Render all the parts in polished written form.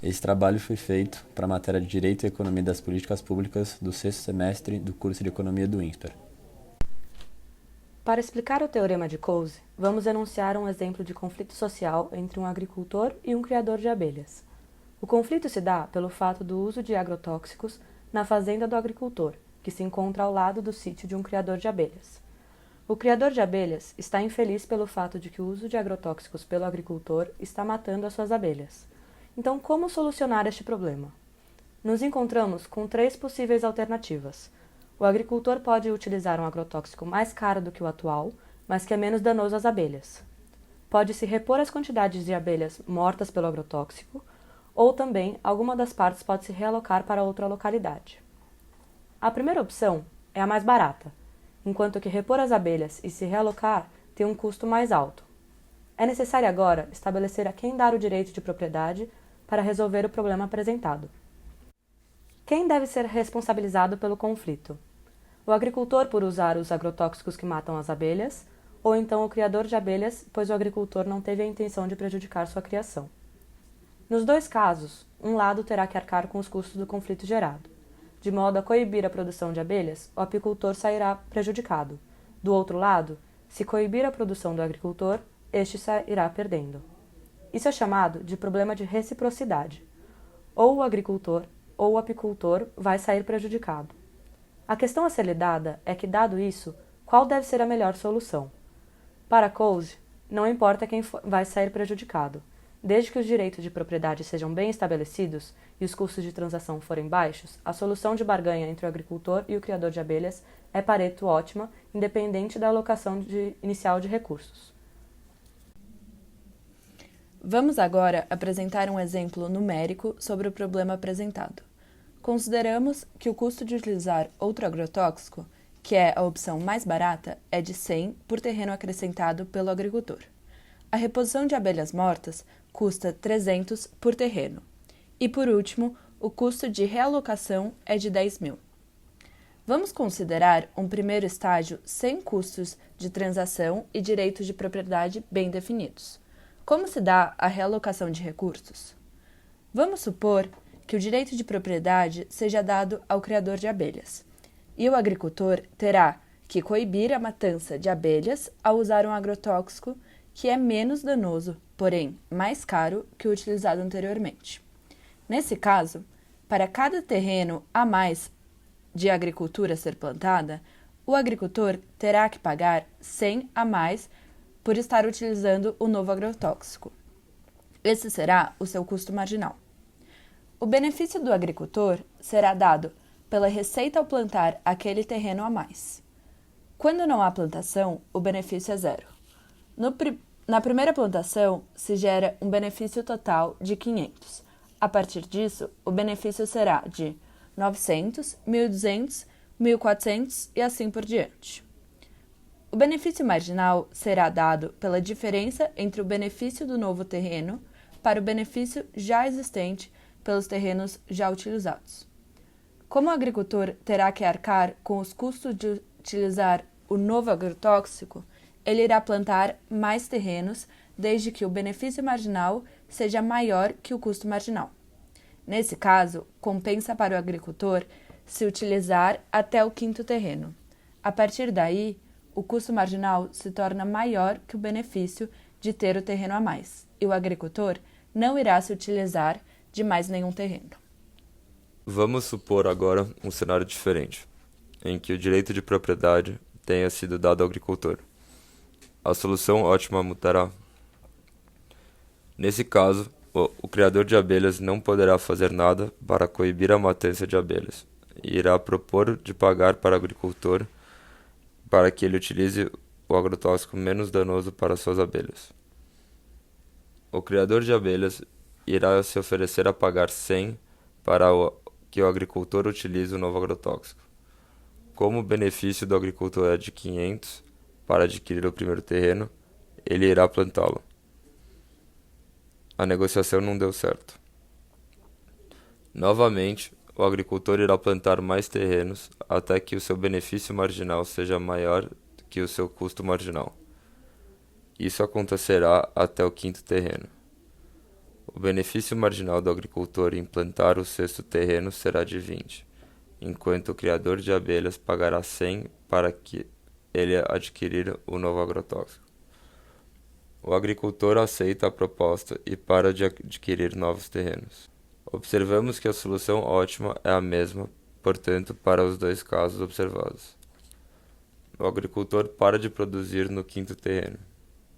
Esse trabalho foi feito para a matéria de Direito e Economia das Políticas Públicas do sexto semestre do curso de Economia do INSPER. Para explicar o teorema de Coase, vamos enunciar um exemplo de conflito social entre um agricultor e um criador de abelhas. O conflito se dá pelo fato do uso de agrotóxicos na fazenda do agricultor, que se encontra ao lado do sítio de um criador de abelhas. O criador de abelhas está infeliz pelo fato de que o uso de agrotóxicos pelo agricultor está matando as suas abelhas. Então, como solucionar este problema? Nos encontramos com 3 possíveis alternativas. O agricultor pode utilizar um agrotóxico mais caro do que o atual, mas que é menos danoso às abelhas. Pode-se repor as quantidades de abelhas mortas pelo agrotóxico, ou também alguma das partes pode se realocar para outra localidade. A primeira opção é a mais barata, enquanto que repor as abelhas e se realocar tem um custo mais alto. É necessário agora estabelecer a quem dar o direito de propriedade para resolver o problema apresentado. Quem deve ser responsabilizado pelo conflito? O agricultor por usar os agrotóxicos que matam as abelhas, ou então o criador de abelhas, pois o agricultor não teve a intenção de prejudicar sua criação. Nos 2 casos, um lado terá que arcar com os custos do conflito gerado. De modo a coibir a produção de abelhas, o apicultor sairá prejudicado. Do outro lado, se coibir a produção do agricultor, este sairá perdendo. Isso é chamado de problema de reciprocidade. Ou o agricultor ou o apicultor vai sair prejudicado. A questão a ser lidada é que, dado isso, qual deve ser a melhor solução? Para Coase, não importa quem vai sair prejudicado. Desde que os direitos de propriedade sejam bem estabelecidos e os custos de transação forem baixos, a solução de barganha entre o agricultor e o criador de abelhas é Pareto ótima, independente da alocação inicial de recursos. Vamos agora apresentar um exemplo numérico sobre o problema apresentado. Consideramos que o custo de utilizar outro agrotóxico, que é a opção mais barata, é de 100 por terreno acrescentado pelo agricultor. A reposição de abelhas mortas custa 300 por terreno. E, por último, o custo de realocação é de 10.000. Vamos considerar um primeiro estágio sem custos de transação e direitos de propriedade bem definidos. Como se dá a realocação de recursos? Vamos supor que o direito de propriedade seja dado ao criador de abelhas, e o agricultor terá que coibir a matança de abelhas ao usar um agrotóxico que é menos danoso, porém mais caro que o utilizado anteriormente. Nesse caso, para cada terreno a mais de agricultura a ser plantada, o agricultor terá que pagar 100 a mais por estar utilizando o novo agrotóxico. Esse será o seu custo marginal. O benefício do agricultor será dado pela receita ao plantar aquele terreno a mais. Quando não há plantação, o benefício é zero. Na primeira plantação, se gera um benefício total de 500. A partir disso, o benefício será de 900, 1.200, 1.400 e assim por diante. O benefício marginal será dado pela diferença entre o benefício do novo terreno para o benefício já existente pelos terrenos já utilizados. Como o agricultor terá que arcar com os custos de utilizar o novo agrotóxico, ele irá plantar mais terrenos desde que o benefício marginal seja maior que o custo marginal. Nesse caso, compensa para o agricultor se utilizar até o 5º terreno. A partir daí, o custo marginal se torna maior que o benefício de ter o terreno a mais, e o agricultor não irá se utilizar de mais nenhum terreno. Vamos supor agora um cenário diferente, em que o direito de propriedade tenha sido dado ao agricultor. A solução ótima mudará. Nesse caso, o criador de abelhas não poderá fazer nada para coibir a matança de abelhas e irá propor de pagar para o agricultor para que ele utilize o agrotóxico menos danoso para suas abelhas. O criador de abelhas irá se oferecer a pagar 100 para que o agricultor utilize o novo agrotóxico. Como o benefício do agricultor é de 500 para adquirir o primeiro terreno, ele irá plantá-lo. A negociação não deu certo. Novamente, o agricultor irá plantar mais terrenos até que o seu benefício marginal seja maior que o seu custo marginal. Isso acontecerá até o 5º terreno. O benefício marginal do agricultor em plantar o sexto terreno será de 20, enquanto o criador de abelhas pagará 100 para que ele adquirir o novo agrotóxico. O agricultor aceita a proposta e para de adquirir novos terrenos. Observamos que a solução ótima é a mesma, portanto, para os dois casos observados. O agricultor para de produzir no quinto terreno.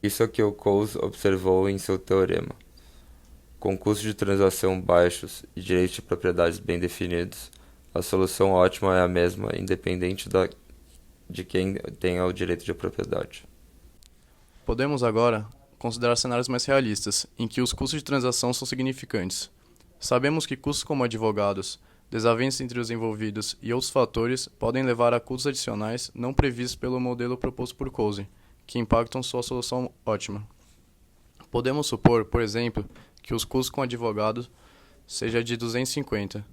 Isso é o que o Coase observou em seu teorema. Com custos de transação baixos e direitos de propriedades bem definidos, a solução ótima é a mesma, independente de quem tenha o direito de propriedade. Podemos agora considerar cenários mais realistas, em que os custos de transação são significantes. Sabemos que custos como advogados, desavenças entre os envolvidos e outros fatores podem levar a custos adicionais não previstos pelo modelo proposto por Coase, que impactam sua solução ótima. Podemos supor, por exemplo, que os custos com advogados seja de 250.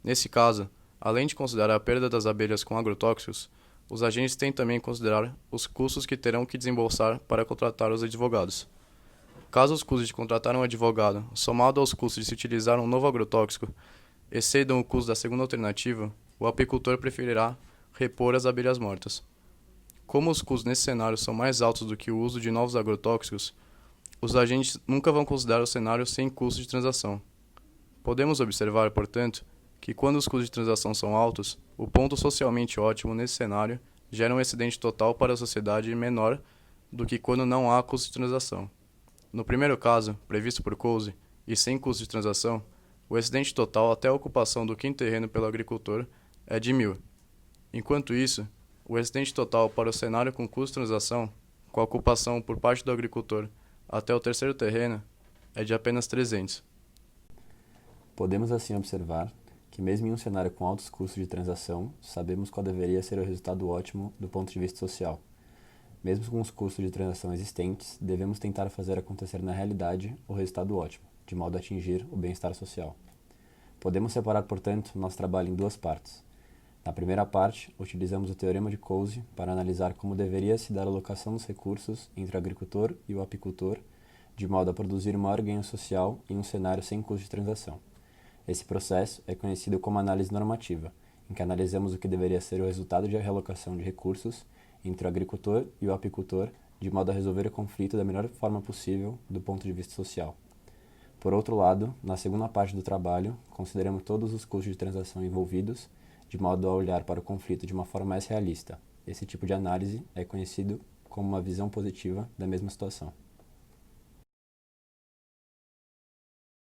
Nesse caso, além de considerar a perda das abelhas com agrotóxicos, os agentes têm também que considerar os custos que terão que desembolsar para contratar os advogados. Caso os custos de contratar um advogado, somado aos custos de se utilizar um novo agrotóxico, excedam o custo da segunda alternativa, o apicultor preferirá repor as abelhas mortas. Como os custos nesse cenário são mais altos do que o uso de novos agrotóxicos, os agentes nunca vão considerar o cenário sem custo de transação. Podemos observar, portanto, que quando os custos de transação são altos, o ponto socialmente ótimo nesse cenário gera um excedente total para a sociedade menor do que quando não há custo de transação. No primeiro caso, previsto por Coase, e sem custo de transação, o excedente total até a ocupação do quinto terreno pelo agricultor é de 1.000. Enquanto isso, o excedente total para o cenário com custo de transação, com a ocupação por parte do agricultor até o terceiro terreno, é de apenas 300. Podemos assim observar que mesmo em um cenário com altos custos de transação, sabemos qual deveria ser o resultado ótimo do ponto de vista social. Mesmo com os custos de transação existentes, devemos tentar fazer acontecer na realidade o resultado ótimo, de modo a atingir o bem-estar social. Podemos separar, portanto, nosso trabalho em duas partes. Na primeira parte, utilizamos o teorema de Coase para analisar como deveria se dar a alocação dos recursos entre o agricultor e o apicultor, de modo a produzir maior ganho social em um cenário sem custo de transação. Esse processo é conhecido como análise normativa, em que analisamos o que deveria ser o resultado de realocação de recursos entre o agricultor e o apicultor, de modo a resolver o conflito da melhor forma possível do ponto de vista social. Por outro lado, na segunda parte do trabalho, consideramos todos os custos de transação envolvidos, de modo a olhar para o conflito de uma forma mais realista. Esse tipo de análise é conhecido como uma visão positiva da mesma situação.